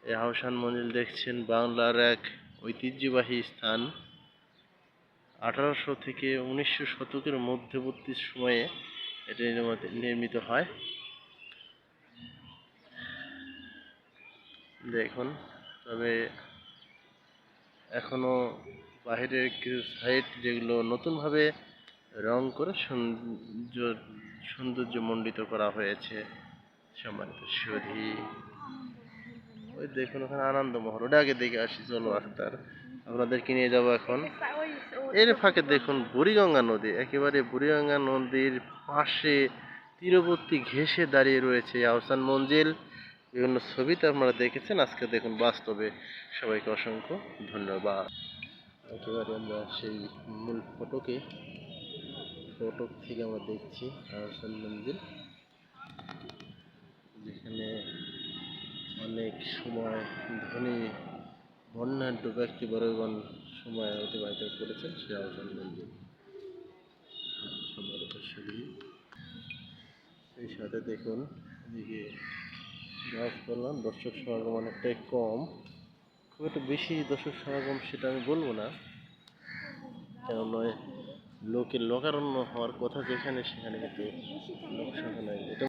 এই আহসান মঞ্জিল দেখছেন বাংলার এক ঐতিহ্যবাহী স্থান। 1800 থেকে 1900 শতকের মধ্যবর্তী সময়ে এটি নির্মিত হয়। দেখুন, তবে এখনো বাহিরের কিছু সাইট যেগুলো নতুনভাবে রং করে সৌন্দর্যমণ্ডিত করা হয়েছে। সম্মানিত সুধী, ওই দেখুন ওখানে আনন্দমহল, ওটা আগে দেখে আসি। চলো আখতার, আপনাদেরকে নিয়ে যাবো এখন। এর ফাঁকে দেখুন বুড়িগঙ্গা নদী, একেবারে বুড়িগঙ্গা নদীর পাশে তীরবর্তী ঘেঁষে দাঁড়িয়ে রয়েছে আহসান মঞ্জিল। বিভিন্ন ছবিতে আপনারা দেখেছেন, আজকে দেখুন বাস্তবে। সবাইকে অসংখ্য ধন্যবাদ। একেবারে আমরা সেই মূল ফটক থেকে আমরা দেখছি আহসান মঞ্জিল, যেখানে অনেক সময় ধনী বর্ণাঢ্য ব্যক্তিবর্গগণ সময় অতিবাহিত করেছেন সে আহসান মঞ্জিল। সম্মানিত সুধী, এই সাথে দেখুন এদিকে বললাম দর্শক সমাগম অনেকটাই কম, খুব একটা বেশি দর্শক সমাগম সেটা আমি বলবো না, কেন নয় লোকের লোকারণ্য হওয়ার কথা যেখানে, সেখানে কিন্তু লোক সংখ্যা নাই। এটা